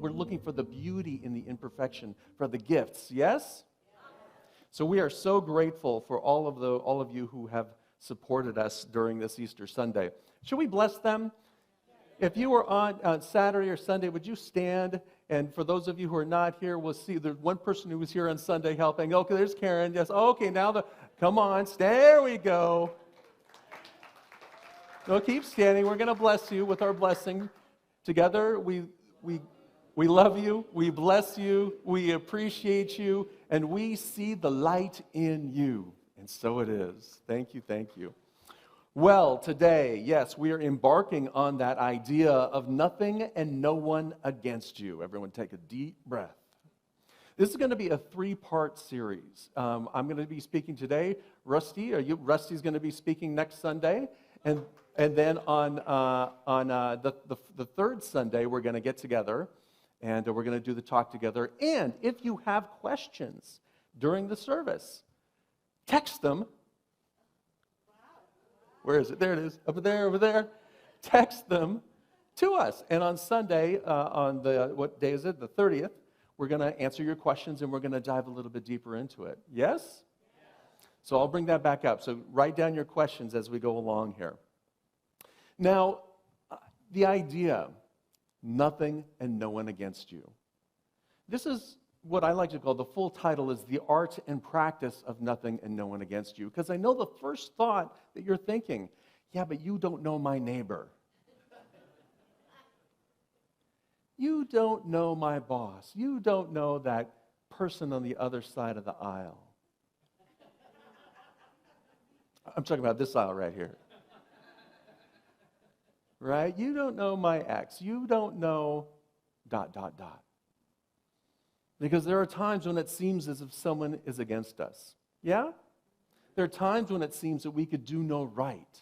we're looking for the beauty in the imperfection, for the gifts. Yes? So we are so grateful for all of you who have supported us during this Easter Sunday. Should we bless them? If you were on Saturday or Sunday, would you stand? And for those of you who are not here, we'll see there's one person who was here on Sunday helping. Okay, there's Karen. Yes. Okay, now come on. There we go. No, keep standing. We're going to bless you with our blessing. Together, we love you. We bless you. We appreciate you. And we see the light in you. And so it is. Thank you, thank you. Well, today, yes, we are embarking on that idea of nothing and no one against you. Everyone take a deep breath. This is going to be a 3-part series. I'm going to be speaking today. Rusty's going to be speaking next Sunday. And then on the third Sunday, we're going to get together, and we're going to do the talk together. And if you have questions during the service, text them. Where is it? There it is. Over there. Text them to us. And on Sunday, what day is it? The 30th, we're going to answer your questions, and we're going to dive a little bit deeper into it. Yes? So I'll bring that back up. So write down your questions as we go along here. Now, the idea, nothing and no one against you. This is what I like to call, the full title is The Art and Practice of Nothing and No One Against You. Because I know the first thought that you're thinking, yeah, but you don't know my neighbor. You don't know my boss. You don't know that person on the other side of the aisle. I'm talking about this aisle right here. Right? You don't know my ex. You don't know ... Because there are times when it seems as if someone is against us. Yeah? There are times when it seems that we could do no right.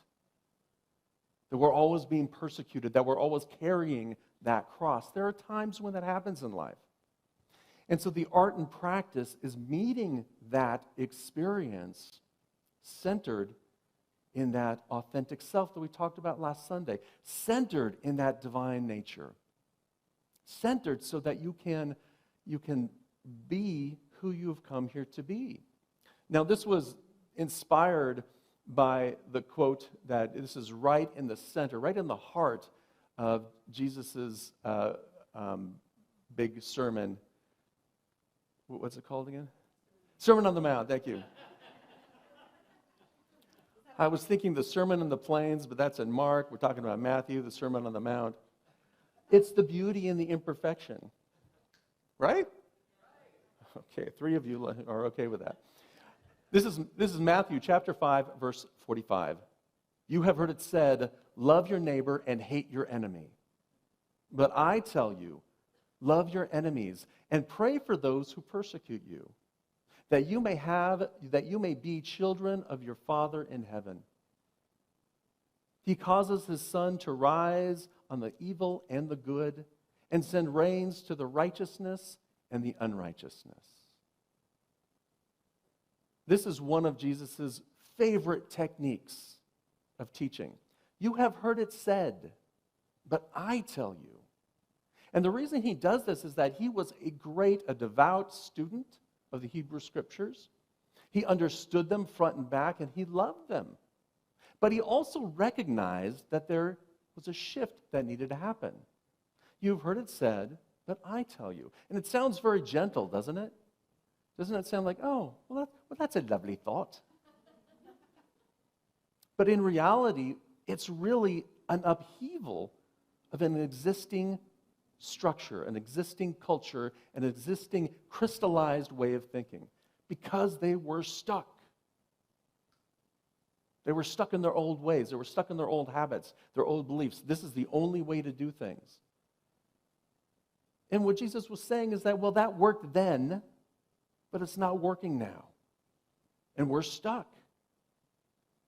That we're always being persecuted, that we're always carrying that cross. There are times when that happens in life. And so the art and practice is meeting that experience centered in that authentic self that we talked about last Sunday, centered in that divine nature, centered so that you can be who you've come here to be. Now, this was inspired by the quote that this is right in the center, right in the heart of Jesus' big sermon. What's it called again? Sermon on the Mount, thank you. I was thinking the Sermon on the Plains, but that's in Mark. We're talking about Matthew, the Sermon on the Mount. It's the beauty and the imperfection. Right? Okay, 3 of you are okay with that. This is Matthew chapter 5, verse 45. You have heard it said, love your neighbor and hate your enemy. But I tell you, love your enemies and pray for those who persecute you, that you may be children of your Father in heaven. He causes his sun to rise on the evil and the good, and send rains to the righteousness and the unrighteousness. This is one of Jesus' favorite techniques of teaching. You have heard it said, but I tell you. And the reason he does this is that he was a devout student of the Hebrew Scriptures. He understood them front and back, and he loved them. But he also recognized that there was a shift that needed to happen. You've heard it said, but I tell you. And it sounds very gentle, doesn't it? Doesn't it sound like, oh, well, that's a lovely thought. But in reality, it's really an upheaval of an existing structure, an existing culture, an existing crystallized way of thinking, because they were stuck. They were stuck in their old ways. They were stuck in their old habits, their old beliefs. This is the only way to do things. And what Jesus was saying is that, well, that worked then, but it's not working now. And we're stuck.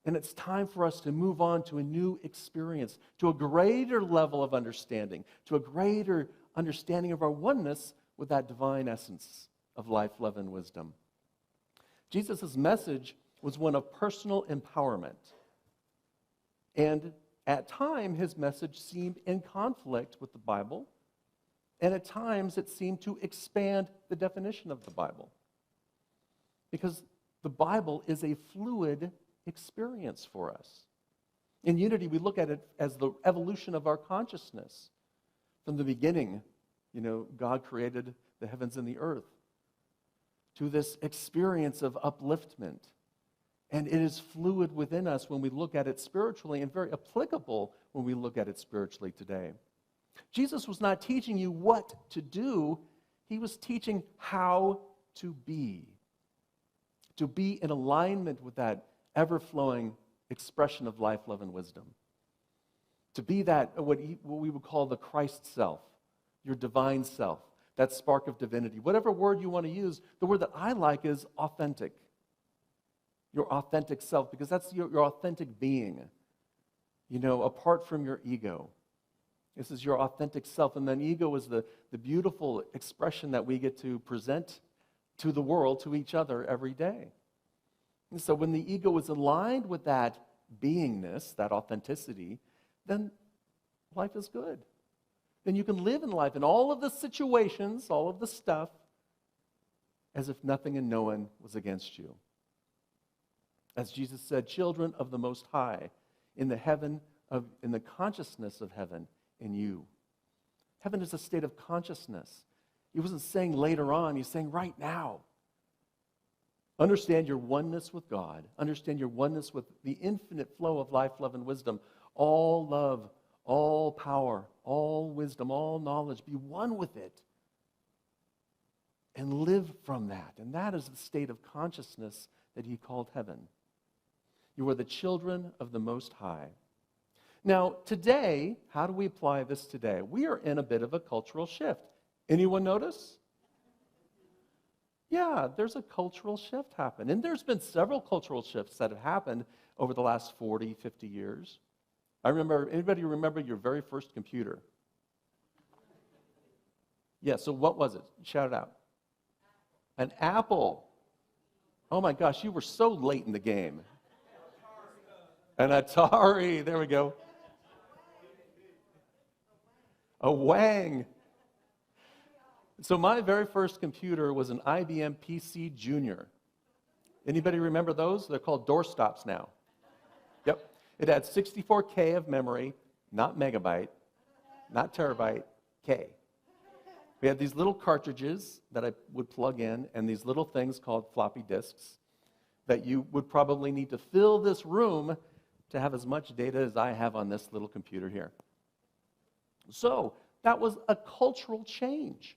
And it's time for us to move on to a new experience, to a greater level of understanding, to a greater understanding of our oneness with that divine essence of life, love, and wisdom. Jesus' message was one of personal empowerment. And at times, his message seemed in conflict with the Bible And at times it seemed to expand the definition of the Bible. Because the Bible is a fluid experience for us. In Unity, we look at it as the evolution of our consciousness. From the beginning, God created the heavens and the earth, to this experience of upliftment. And it is fluid within us when we look at it spiritually, and very applicable when we look at it spiritually today. Jesus was not teaching you what to do. He was teaching how to be in alignment with that ever-flowing expression of life, love, and wisdom. To be that, what we would call the Christ self, your divine self, that spark of divinity. Whatever word you want to use, the word that I like is authentic. Your authentic self, because that's your authentic being, apart from your ego. This is your authentic self. And then ego is the beautiful expression that we get to present to the world, to each other every day. And so when the ego is aligned with that beingness, that authenticity, then life is good. Then you can live in life in all of the situations, all of the stuff, as if nothing and no one was against you. As Jesus said, children of the Most High, in the consciousness of heaven in you. Heaven is a state of consciousness. He wasn't saying later on, he's saying right now. Understand your oneness with God. Understand your oneness with the infinite flow of life, love, and wisdom. All love, all power, all wisdom, all knowledge. Be one with it. And live from that. And that is the state of consciousness that he called heaven. You are the children of the Most High. Now, today, how do we apply this today? We are in a bit of a cultural shift. Anyone notice? Yeah, there's a cultural shift happen. And there's been several cultural shifts that have happened over the last 40, 50 years. Anybody remember your very first computer? Yeah, so what was it? Shout it out. An Apple. Oh my gosh, you were so late in the game. An Atari, there we go. A Wang. So my very first computer was an IBM PC Junior. Anybody remember those? They're called doorstops now. Yep. It had 64K of memory, not megabyte, not terabyte, K. We had these little cartridges that I would plug in, and these little things called floppy disks that you would probably need to fill this room to have as much data as I have on this little computer here. So that was a cultural change.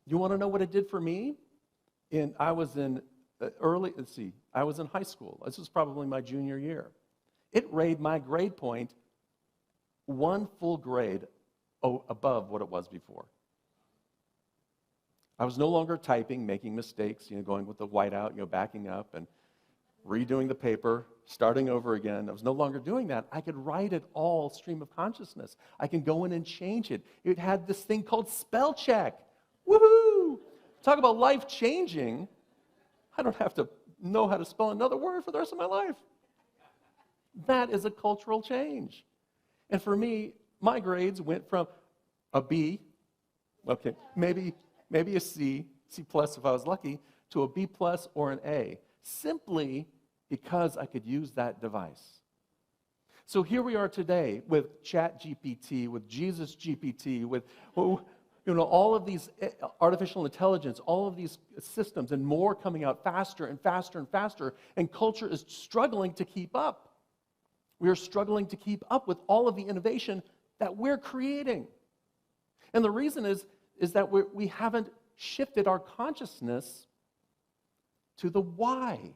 You want to know what it did for me? I was in high school. This was probably my junior year. It raised my grade point one full grade above what it was before. I was no longer typing, making mistakes, going with the whiteout, backing up and redoing the paper, starting over again. I was no longer doing that. I could write it all stream of consciousness. I can go in and change it. It had this thing called spell check. Woohoo! Talk about life changing. I don't have to know how to spell another word for the rest of my life. That is a cultural change. And for me, my grades went from a B, okay, maybe a C plus if I was lucky, to a B plus or an A, simply because I could use that device. So here we are today with ChatGPT, with Jesus GPT, with all of these artificial intelligence, all of these systems and more coming out faster and faster and faster, and culture is struggling to keep up. We are struggling to keep up with all of the innovation that we're creating. And the reason is that we haven't shifted our consciousness to the why.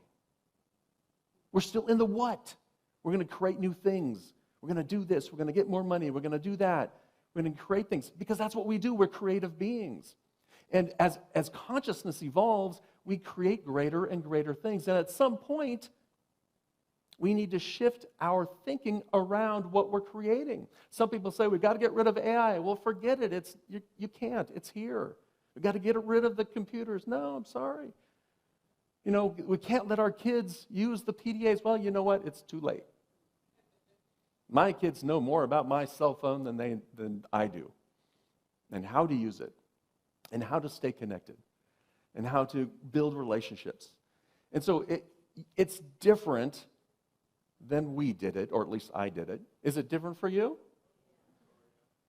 We're still in the what. We're going to create new things. We're going to do this. We're going to get more money. We're going to do that. We're going to create things because that's what we do. We're creative beings. And as consciousness evolves, we create greater and greater things. And at some point, we need to shift our thinking around what we're creating. Some people say, we've got to get rid of AI. Well, forget it. You can't. It's here. We've got to get rid of the computers. No, I'm sorry. We can't let our kids use the PDAs. Well, you know what? It's too late. My kids know more about my cell phone than I do. and how to use it and how to stay connected and how to build relationships. And so it's different than we did it, or at least I did it. Is it different for you?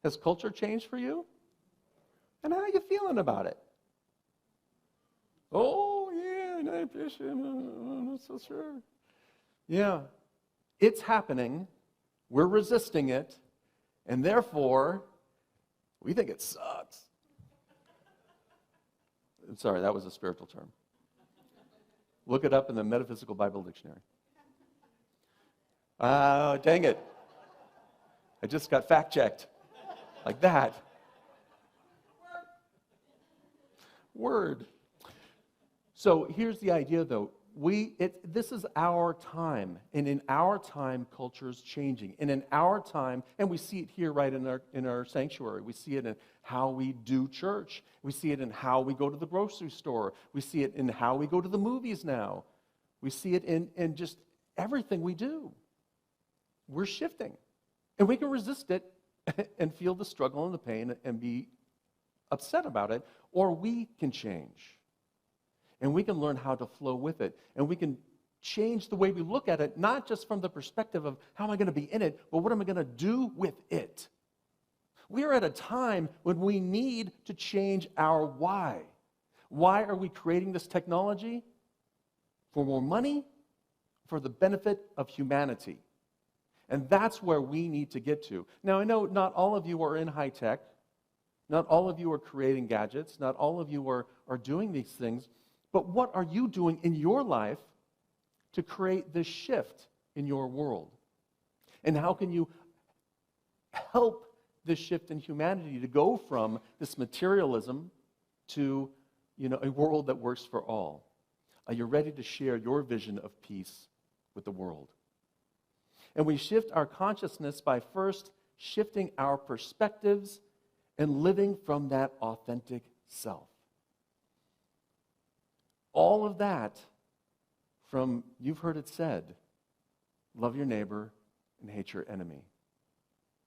Has culture changed for you? And how are you feeling about it? Oh, yeah, night fishing, I'm not so sure. Yeah, it's happening. We're resisting it, and therefore, we think it sucks. I'm sorry, that was a spiritual term. Look it up in the Metaphysical Bible Dictionary. Oh, dang it. I just got fact-checked. Like that. Word. So here's the idea, though. This is our time, and in our time, culture is changing. And in our time, and we see it here right in our sanctuary. We see it in how we do church. We see it in how we go to the grocery store. We see it in how we go to the movies now. We see it in just everything we do. We're shifting, and we can resist it and feel the struggle and the pain and be upset about it, or we can change. And we can learn how to flow with it. And we can change the way we look at it, not just from the perspective of how am I going to be in it, but what am I going to do with it? We are at a time when we need to change our why. Why are we creating this technology? For more money? For the benefit of humanity. And that's where we need to get to. Now, I know not all of you are in high tech. Not all of you are creating gadgets. Not all of you are doing these things. But what are you doing in your life to create this shift in your world? And how can you help this shift in humanity to go from this materialism to, a world that works for all? Are you ready to share your vision of peace with the world? And we shift our consciousness by first shifting our perspectives and living from that authentic self. All of that from, you've heard it said, love your neighbor and hate your enemy.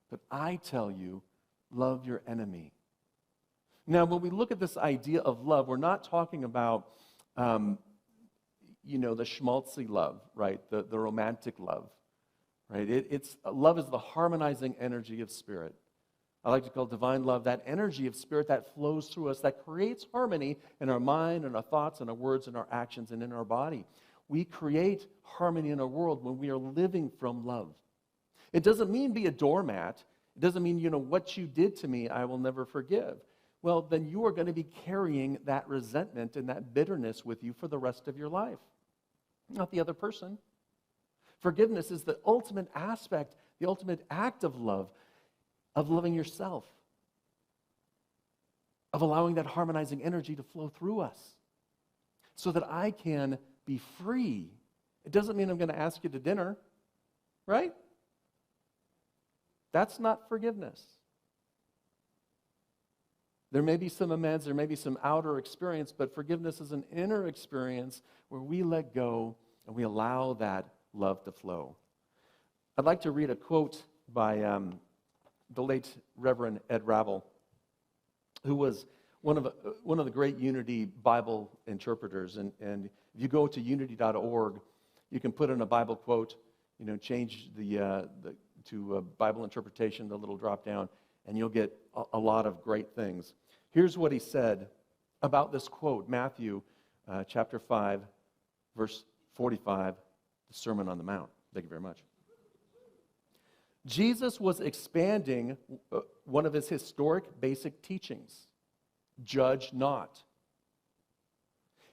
But I tell you, love your enemy. Now, when we look at this idea of love, we're not talking about, the schmaltzy love, right? The romantic love, right? Love is the harmonizing energy of spirit. I like to call divine love that energy of spirit that flows through us, that creates harmony in our mind and our thoughts and our words and our actions and in our body. We create harmony in our world when we are living from love. It doesn't mean be a doormat. It doesn't mean, what you did to me, I will never forgive. Well, then you are going to be carrying that resentment and that bitterness with you for the rest of your life, not the other person. Forgiveness is the ultimate aspect, the ultimate act of love, of loving yourself, of allowing that harmonizing energy to flow through us so that I can be free. It doesn't mean I'm going to ask you to dinner, right? That's not forgiveness. There may be some amends, there may be some outer experience, but forgiveness is an inner experience where we let go and we allow that love to flow. I'd like to read a quote by the late Reverend Ed Ravel, who was one of the great Unity Bible interpreters. And if you go to unity.org, you can put in a Bible quote, change to Bible interpretation, the little drop down, and you'll get a lot of great things. Here's what he said about this quote, Matthew chapter 5, verse 45, the Sermon on the Mount. Thank you very much. Jesus was expanding one of his historic basic teachings, judge not.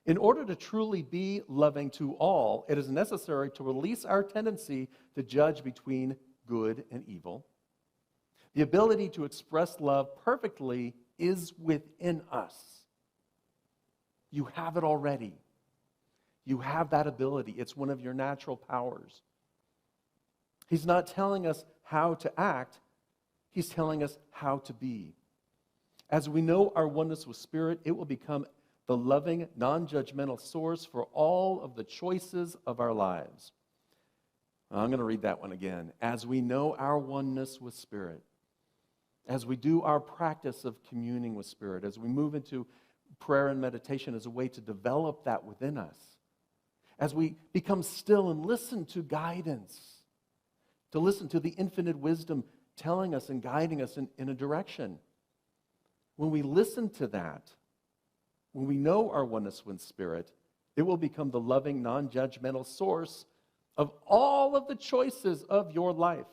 In order to truly be loving to all, it is necessary to release our tendency to judge between good and evil. The ability to express love perfectly is within us. You have it already. You have that ability. It's one of your natural powers. He's not telling us how to act. He's telling us how to be. As we know our oneness with Spirit, it will become the loving, non-judgmental source for all of the choices of our lives. I'm going to read that one again. As we know our oneness with Spirit, as we do our practice of communing with Spirit, as we move into prayer and meditation as a way to develop that within us, as we become still and listen to guidance, to listen to the infinite wisdom telling us and guiding us in a direction. When we listen to that, when we know our oneness with Spirit, it will become the loving, non-judgmental source of all of the choices of your life.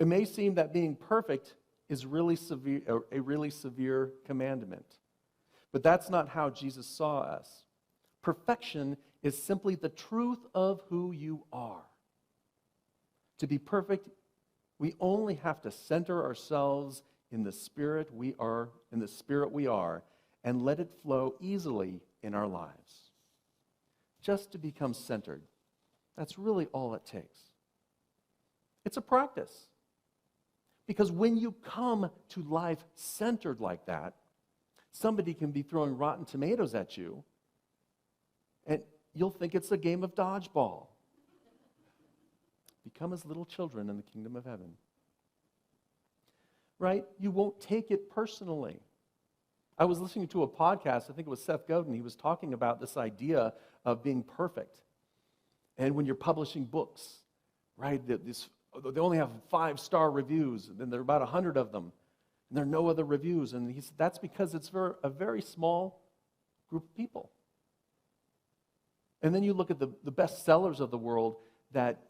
It may seem that being perfect is really severe, a really severe commandment, but that's not how Jesus saw us. Perfection is simply the truth of who you are. To be perfect, we only have to center ourselves in the Spirit we are, and let it flow easily in our lives. Just to become centered. That's really all it takes. It's a practice. Because when you come to life centered like that, somebody can be throwing rotten tomatoes at you, and you'll think it's a game of dodgeball. Become as little children in the kingdom of heaven. Right? You won't take it personally. I was listening to a podcast, I think it was Seth Godin, he was talking about this idea of being perfect. And when you're publishing books, right, they only have 5-star reviews, and then there are about 100 of them, and there are no other reviews. And he said that's because it's a very small group of people. And then you look at the best sellers of the world that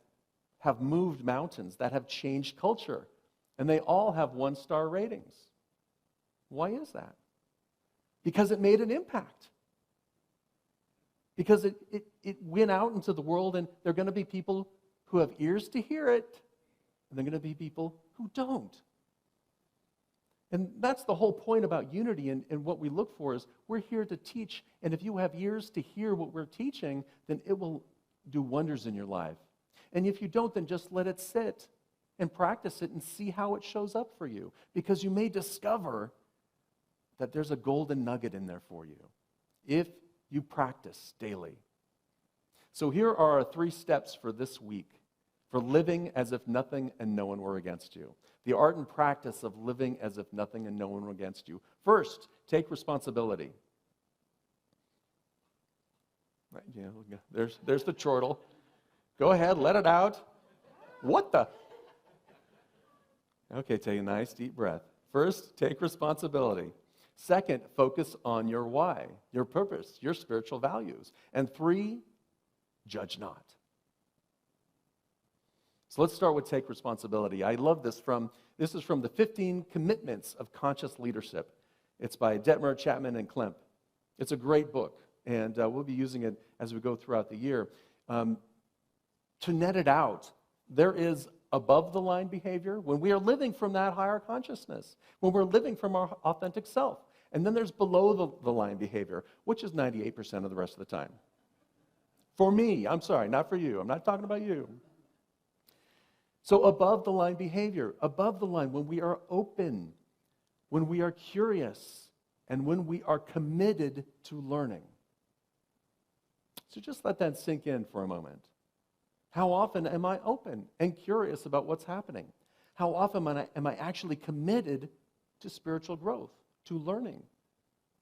have moved mountains, that have changed culture, and they all have 1-star ratings. Why is that? Because it made an impact. Because it went out into the world, and there are going to be people who have ears to hear it, and there are going to be people who don't. And that's the whole point about unity, and what we look for is we're here to teach, and if you have ears to hear what we're teaching, then it will do wonders in your life. And if you don't, then just let it sit and practice it and see how it shows up for you, because you may discover that there's a golden nugget in there for you if you practice daily. So here are our 3 steps for this week for living as if nothing and no one were against you. The art and practice of living as if nothing and no one were against you. First, take responsibility. Right, there's the chortle. Go ahead, let it out. What the? Okay, take a nice deep breath. First, take responsibility. Second, focus on your why, your purpose, your spiritual values. And 3, judge not. So let's start with take responsibility. I love this this is from the 15 Commitments of Conscious Leadership. It's by Detmer, Chapman, and Klemp. It's a great book, and we'll be using it as we go throughout the year. To net it out, there is above-the-line behavior when we are living from that higher consciousness, when we're living from our authentic self. And then there's below-the-line behavior, which is 98% of the rest of the time. For me, I'm sorry, not for you. I'm not talking about you. So above-the-line behavior, above the line, when we are open, when we are curious, and when we are committed to learning. So just let that sink in for a moment. How often am I open and curious about what's happening? How often am I actually committed to spiritual growth, to learning,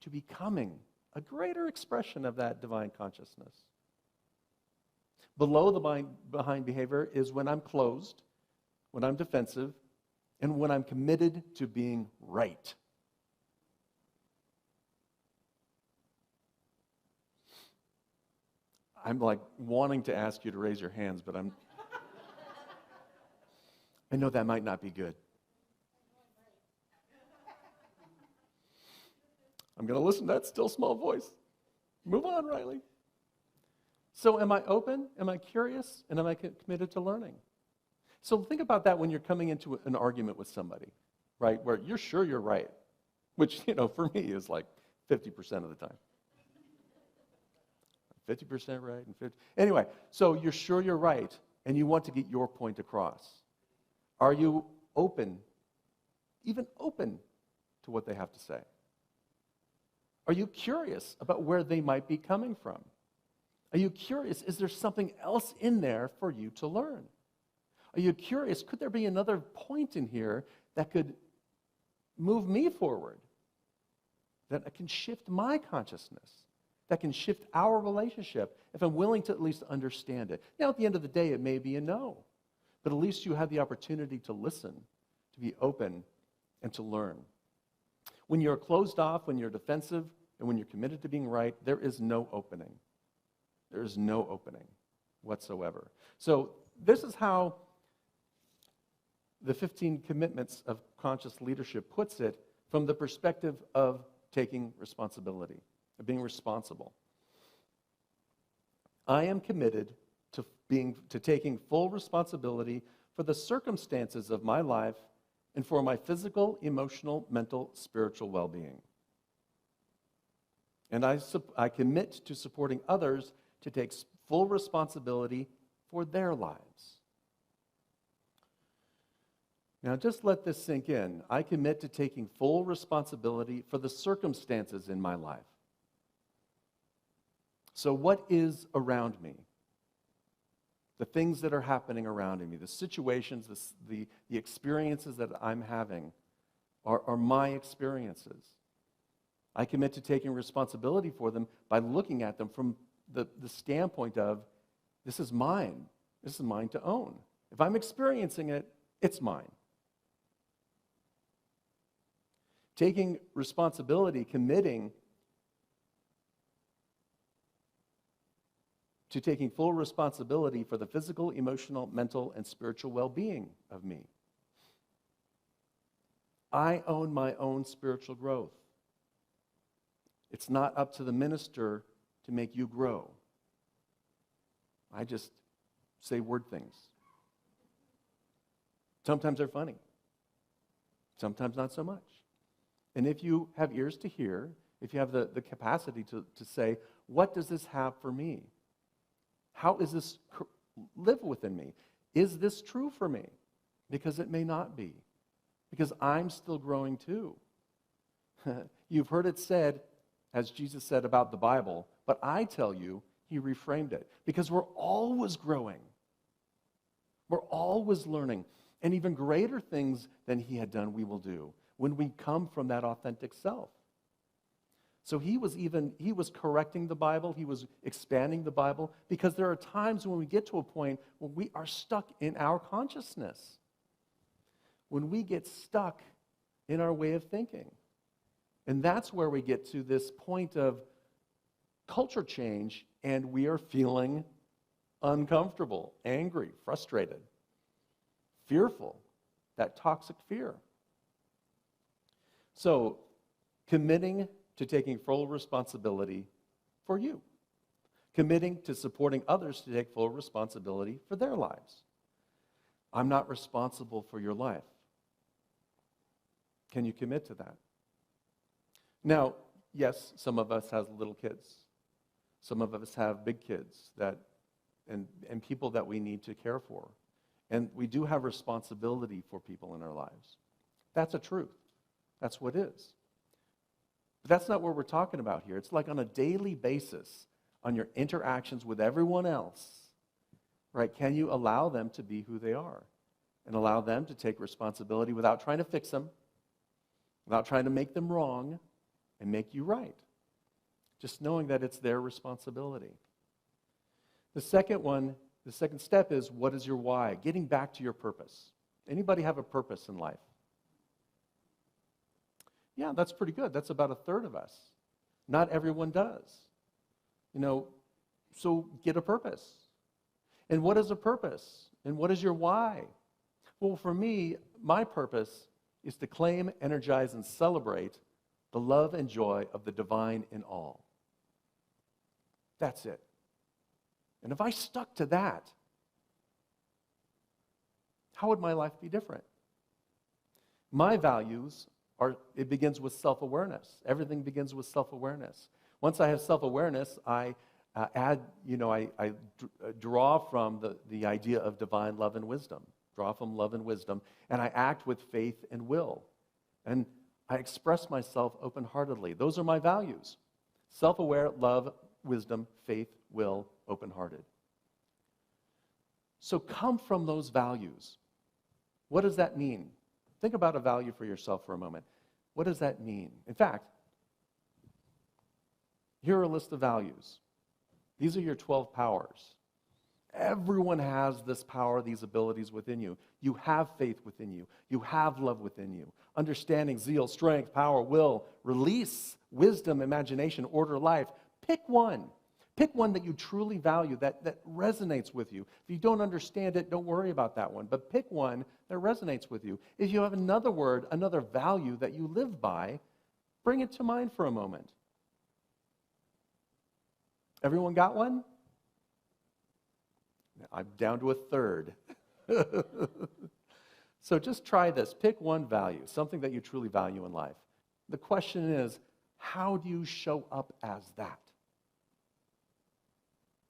to becoming a greater expression of that divine consciousness? Below the behind behavior is when I'm closed, when I'm defensive, and when I'm committed to being right. I'm like wanting to ask you to raise your hands, but I know that might not be good. I'm going to listen to that still small voice. Move on, Riley. So am I open? Am I curious? And am I committed to learning? So think about that when you're coming into an argument with somebody, right, where you're sure you're right, which, for me is like 50% of the time. 50% right and 50. Anyway, so you're sure you're right, and you want to get your point across. Are you open, even open to what they have to say? Are you curious about where they might be coming from? Are you curious? Is there something else in there for you to learn? Are you curious, could there be another point in here that could move me forward, that can shift my consciousness, that can shift our relationship, if I'm willing to at least understand it? Now, at the end of the day, it may be a no, but at least you have the opportunity to listen, to be open, and to learn. When you're closed off, when you're defensive, and when you're committed to being right, there is no opening. There is no opening whatsoever. So this is how the 15 commitments of conscious leadership puts it from the perspective of taking responsibility, of being responsible. I am committed to taking full responsibility for the circumstances of my life and for my physical, emotional, mental, spiritual well-being. And I commit to supporting others to take full responsibility for their lives. Now, just let this sink in. I commit to taking full responsibility for the circumstances in my life. So what is around me? The things that are happening around me, the situations, the experiences that I'm having are my experiences. I commit to taking responsibility for them by looking at them from the standpoint of, this is mine. This is mine to own. If I'm experiencing it, it's mine. Taking responsibility, committing to taking full responsibility for the physical, emotional, mental, and spiritual well-being of me. I own my own spiritual growth. It's not up to the minister to make you grow. I just say word things. Sometimes they're funny. Sometimes not so much. And if you have ears to hear, if you have the capacity to say, what does this have for me? How is this live within me? Is this true for me? Because it may not be. Because I'm still growing too. You've heard it said, as Jesus said about the Bible, but I tell you, he reframed it. Because we're always growing. We're always learning. And even greater things than he had done, we will do when we come from that authentic self. So he was correcting the Bible, he was expanding the Bible, because there are times when we get to a point when we are stuck in our consciousness. When we get stuck in our way of thinking. And that's where we get to this point of culture change, and we are feeling uncomfortable, angry, frustrated, fearful, that toxic fear. So, committing to taking full responsibility for you. Committing to supporting others to take full responsibility for their lives. I'm not responsible for your life. Can you commit to that? Now, yes, some of us have little kids. Some of us have big kids and people that we need to care for. And we do have responsibility for people in our lives. That's a truth. That's what is. But that's not what we're talking about here. It's like on a daily basis, on your interactions with everyone else, right? Can you allow them to be who they are? And allow them to take responsibility without trying to fix them, without trying to make them wrong and make you right. Just knowing that it's their responsibility. The second step is, what is your why? Getting back to your purpose. Anybody have a purpose in life? Yeah, that's pretty good. That's about a third of us. Not everyone does. So get a purpose. And what is a purpose? And what is your why? Well, for me, my purpose is to claim, energize, and celebrate the love and joy of the divine in all. That's it. And if I stuck to that, how would my life be different? My values it begins with self-awareness. Everything begins with self-awareness. Once I have self-awareness, I draw from the idea of divine love and wisdom. Draw from love and wisdom, and I act with faith and will. And I express myself open-heartedly. Those are my values. Self-aware, love, wisdom, faith, will, open-hearted. So come from those values. What does that mean? Think about a value for yourself for a moment. What does that mean? In fact, here are a list of values. These are your 12 powers. Everyone has this power, these abilities within you. You have faith within you. You have love within you. Understanding, zeal, strength, power, will, release, wisdom, imagination, order, life. Pick one. Pick one that you truly value, that resonates with you. If you don't understand it, don't worry about that one. But pick one that resonates with you. If you have another word, another value that you live by, bring it to mind for a moment. Everyone got one? I'm down to a third. So just try this. Pick one value, something that you truly value in life. The question is, how do you show up as that?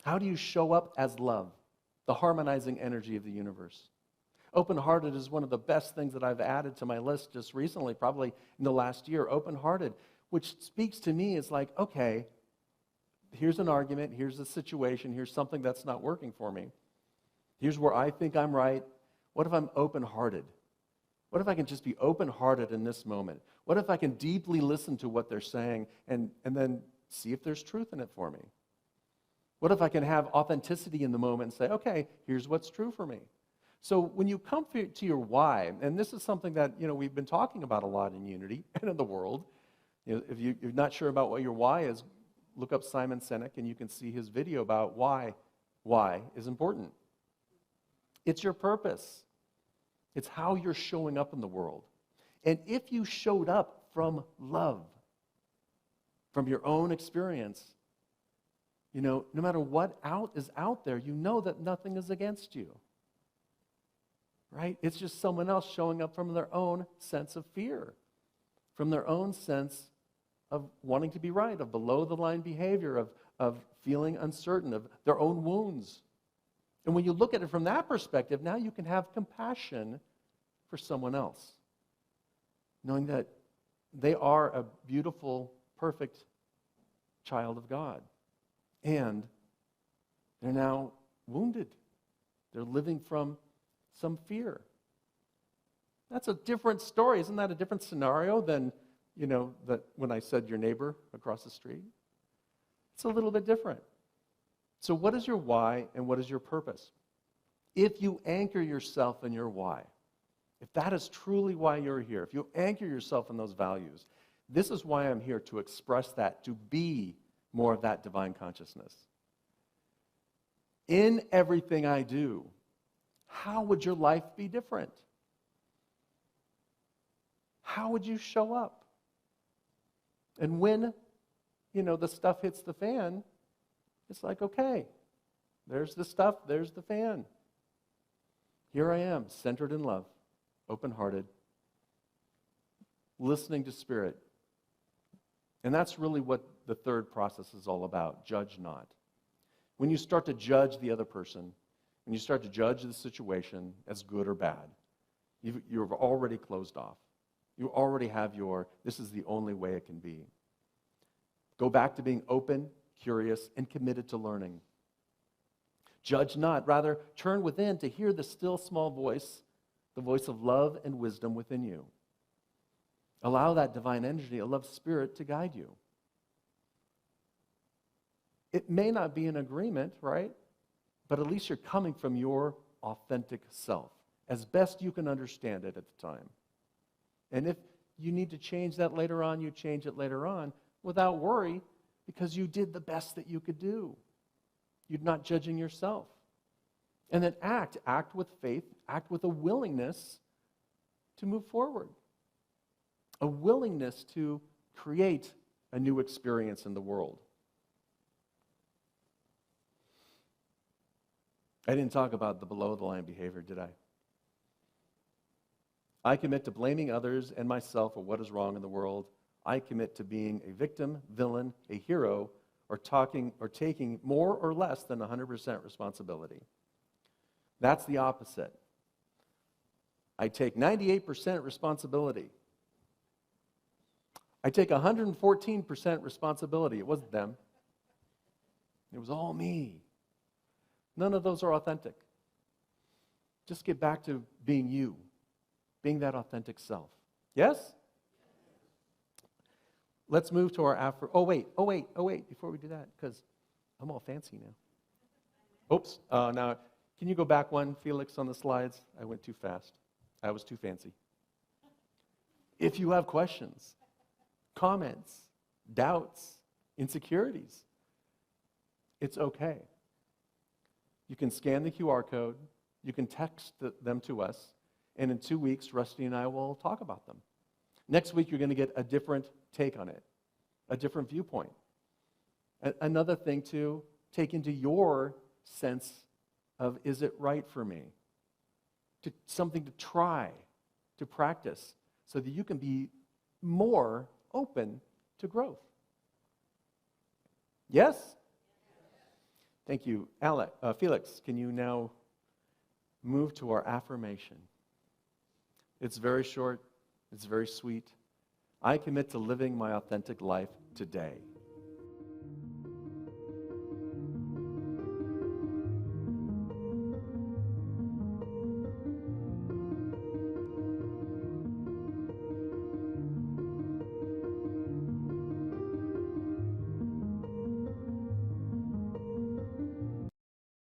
How do you show up as love, the harmonizing energy of the universe? Open-hearted is one of the best things that I've added to my list just recently, probably in the last year. Open-hearted, which speaks to me as like, okay, here's an argument, here's a situation, here's something that's not working for me. Here's where I think I'm right. What if I'm open-hearted? What if I can just be open-hearted in this moment? What if I can deeply listen to what they're saying and then see if there's truth in it for me? What if I can have authenticity in the moment and say, okay, here's what's true for me? So when you come to your why, and this is something that we've been talking about a lot in Unity and in the world. If you're not sure about what your why is, look up Simon Sinek and you can see his video about why is important. It's your purpose. It's how you're showing up in the world. And if you showed up from love, from your own experience, no matter what is out there, you know that nothing is against you. Right? It's just someone else showing up from their own sense of fear, from their own sense of wanting to be right, of below-the-line behavior, of feeling uncertain, of their own wounds. And when you look at it from that perspective, now you can have compassion for someone else, knowing that they are a beautiful, perfect child of God. And they're now wounded. They're living from some fear. That's a different story. Isn't that a different scenario than, that when I said your neighbor across the street? It's a little bit different. So what is your why and what is your purpose? If you anchor yourself in your why, if that is truly why you're here, if you anchor yourself in those values, this is why I'm here, to express that, to be more of that divine consciousness. In everything I do, how would your life be different? How would you show up? And when, the stuff hits the fan, it's like, okay, there's the stuff, there's the fan. Here I am, centered in love, open-hearted, listening to Spirit. And that's really what the third process is all about, judge not. When you start to judge the other person, when you start to judge the situation as good or bad, you've already closed off. You already have this is the only way it can be. Go back to being open, curious, and committed to learning. Judge not, rather turn within to hear the still small voice, the voice of love and wisdom within you. Allow that divine energy, a love spirit, to guide you. It may not be an agreement, right? But at least you're coming from your authentic self, as best you can understand it at the time. And if you need to change that later on, you change it later on without worry, because you did the best that you could do. You're not judging yourself. And then act with faith, act with a willingness to move forward. A willingness to create a new experience in the world. I didn't talk about the below-the-line behavior, did I? I commit to blaming others and myself for what is wrong in the world. I commit to being a victim, villain, a hero, or taking more or less than 100% responsibility. That's the opposite. I take 98% responsibility. I take 114% responsibility. It wasn't them. It was all me. None of those are authentic. Just get back to being you, being that authentic self. Yes? Let's move to our oh wait, before we do that, because I'm all fancy now. Oops, now, can you go back one, Felix, on the slides? I went too fast. I was too fancy. If you have questions, comments, doubts, insecurities, it's okay. You can scan the QR code, you can text them to us, and in 2 weeks, Rusty and I will talk about them. Next week, you're going to get a different take on it, a different viewpoint. Another thing to take into your sense of, is it right for me? Something to try, to practice, so that you can be more open to growth. Yes? Thank you. Felix, can you now move to our affirmation? It's very short. It's very sweet. I commit to living my authentic life today.